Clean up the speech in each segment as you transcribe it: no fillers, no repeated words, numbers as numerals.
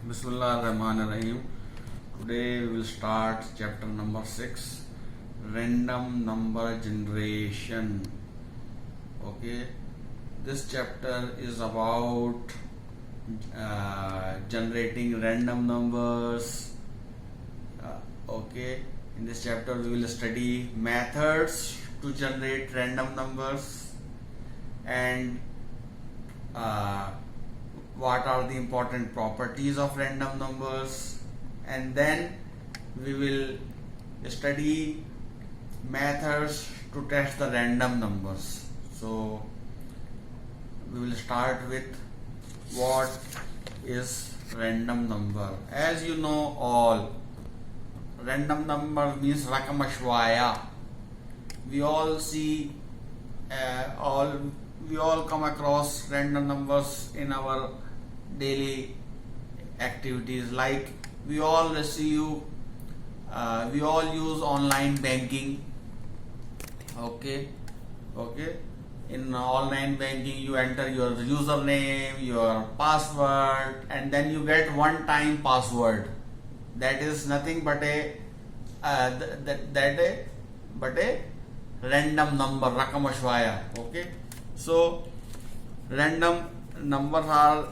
Bismillahirrahmanirrahim. Today we will start chapter number 6, random number generation. Okay, this chapter is about generating random numbers. Okay, in this chapter we will study methods to generate random numbers and what are the important properties of random numbers, and then we will study methods to test the random numbers. So we will start with what is random number. As you know all, random number means rakam ashwaya. We all see we all come across random numbers in our daily activities, like we all use online banking. Okay, in online banking you enter your username, your password, and then you get one time password. That is nothing but a random number, rakam ashwaya. Okay, so random numbers are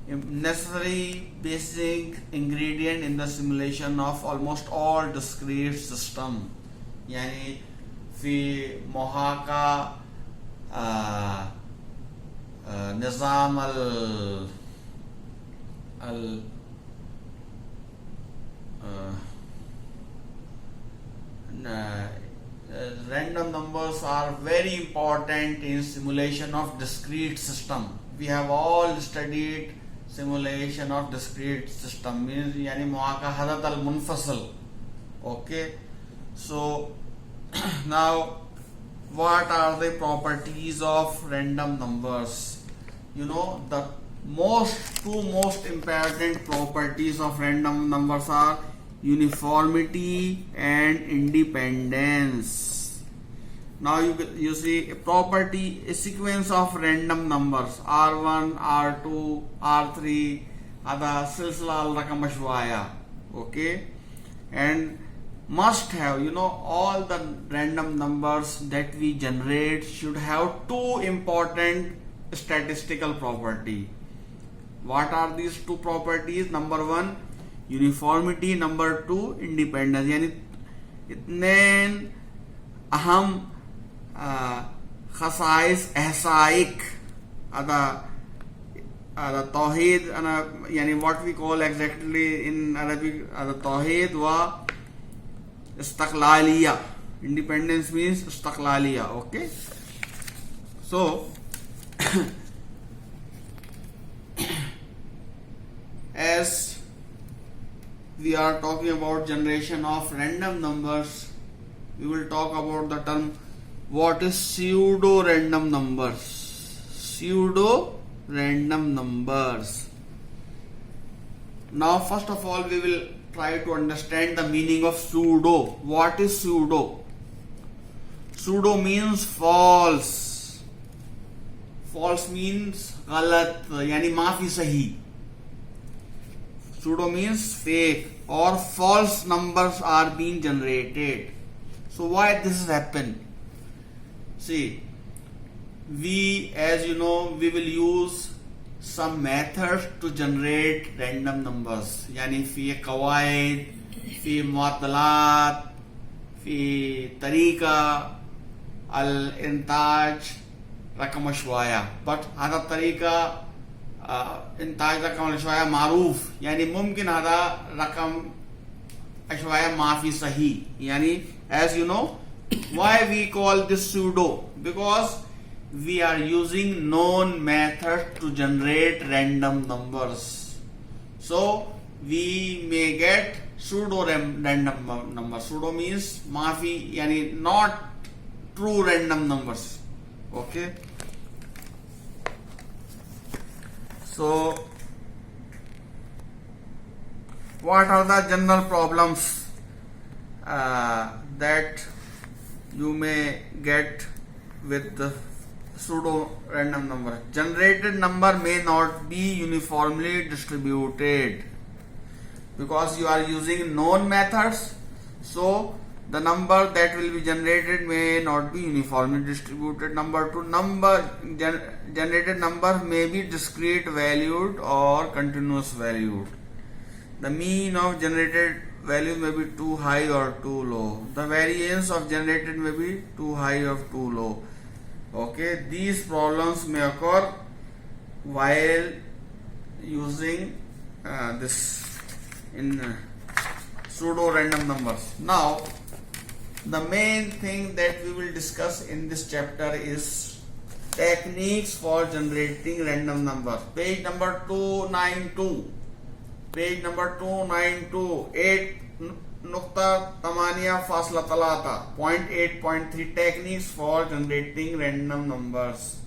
necessary basic ingredient in the simulation of almost all discrete system. यानी फी मोहाका निज़ाम random numbers are very important in simulation of discrete system. We have all studied simulation of discrete system, means yani muakahadat al munfasil. Okay, so now what are the properties of random numbers? You know, the two most important properties of random numbers are uniformity and independence. Now you see a property, a sequence of random numbers R1, R2, R3, ada silsila al rakam ashwaya. Okay, and must have, you know, all the random numbers that we generate should have two important statistical property. What are these two properties? Number one, uniformity. Number two, independence. यानी इतने अहम खसाइस एहसाइक ada tawheed yani what we call exactly in Arabic ada tawheed wa istiqlaliya. Independence means istiqlaliya. Okay, so as we are talking about generation of random numbers, we will talk about the term what is pseudo random numbers. Pseudo random numbers. Now first of all we will try to understand the meaning of pseudo. What is pseudo? Pseudo means false. False means galat, yani maafi sahi. Pseudo means fake or false numbers are being generated. So why this has happened? See, we, as you know, we will use some methods to generate random numbers. Yani fi qawaid, fi mu'addalat, fi tariqa al intaj rakam ashwaya. But hada tariqa इंताज रकम अशवाया मारूफ, यानी मुमकिन हदा रकम अशवाया माफी सही. यानी as you know, why we call this pseudo? Because we are using known method to generate random numbers. So we may get pseudo random number. Pseudo means माफी, यानी not true random numbers. Okay. So, what are the general problems that you may get with the pseudo random number? Generated number may not be uniformly distributed. because you are using known methods, so the number that will be generated may not be uniformly distributed. Number 2, generated number may be discrete valued or continuous valued. The mean of generated value may be too high or too low. The variance of generated may be too high or too low. Okay, these problems may occur while using this in pseudo random numbers. Now, the main thing that we will discuss in this chapter is techniques for generating random numbers. Page number 292. Page number 292. 8.8 point 8.3 techniques for generating random numbers.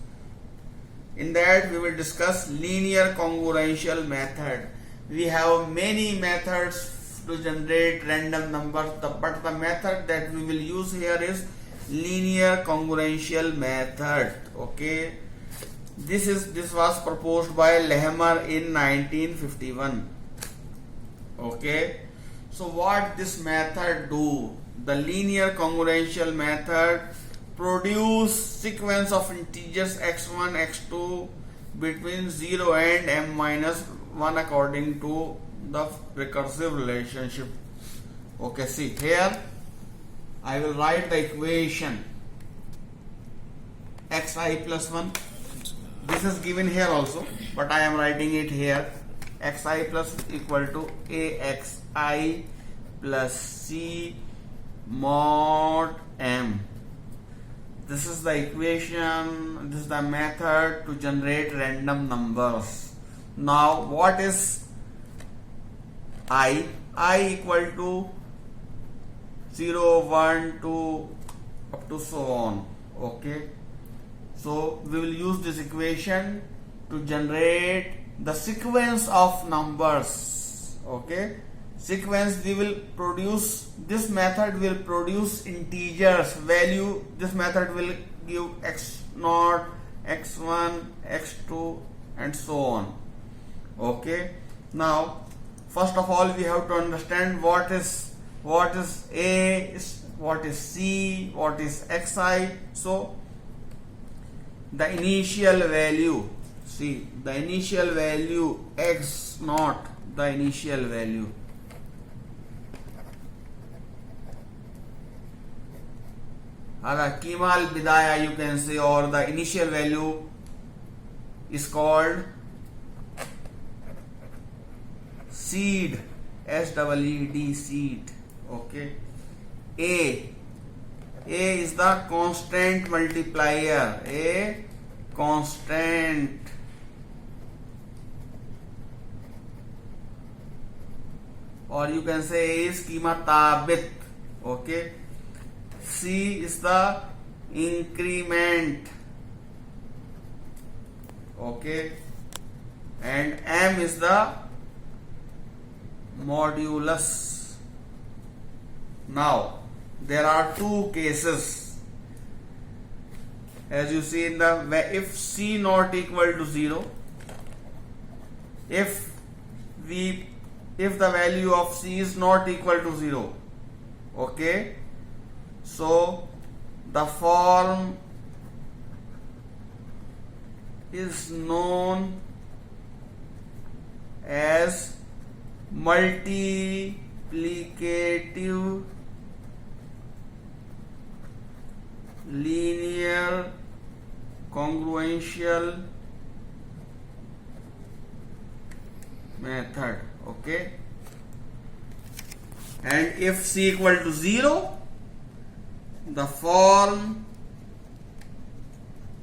In that we will discuss linear congruential method. We have many methods to generate random numbers, but the method that we will use here is linear congruential method. Okay, this was proposed by Lehmer in 1951. Okay, so what this method do? The linear congruential method produce sequence of integers x1 x2 between 0 and m minus 1 according to the recursive relationship. Okay, see here I will write the equation xi plus 1. This is given here also, but I am writing it here. Xi plus equal to axi plus c mod m. This is the equation, this is the method to generate random numbers. Now what is I equal to 0, 1, 2 up to so on. Okay, so we will use this equation to generate the sequence of numbers. Okay, sequence we will produce, this method will produce integers value. This method will give x0, x1, x2 and so on. Okay, now first of all we have to understand what is A, what is C, what is Xi. So the initial value, see the initial value x0, the initial value Qimal Bidaya you can say, or the initial value is called seed, SEED, seed. Okay, A is the constant multiplier, a constant, or you can say A is qimatabit. Okay, C is the increment. Okay, and M is the modulus. Now there are two cases, as you see in the, if C not equal to 0, if the value of C is not equal to 0, okay, so the form is known as multiplicative linear congruential method. Okay, and if C equal to 0, the form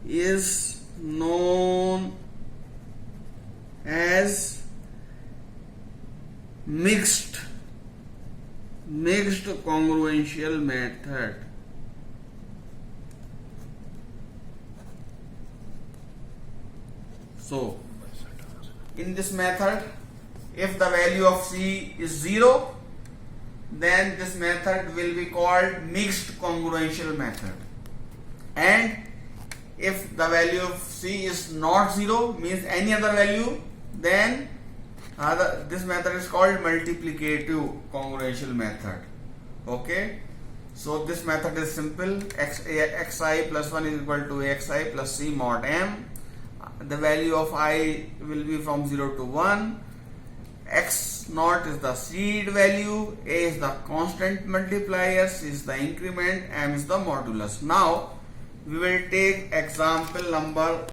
is known as mixed congruential method. So in this method, if the value of C is 0, then this method will be called mixed congruential method. And if the value of C is not 0, means any other value, then This method is called multiplicative congruential method. Okay. So this method is simple. Xi plus 1 is equal to xi plus c mod m. The value of I will be from 0 to 1. X naught is the seed value, A is the constant multiplier, C is the increment, M is the modulus. Now we will take example number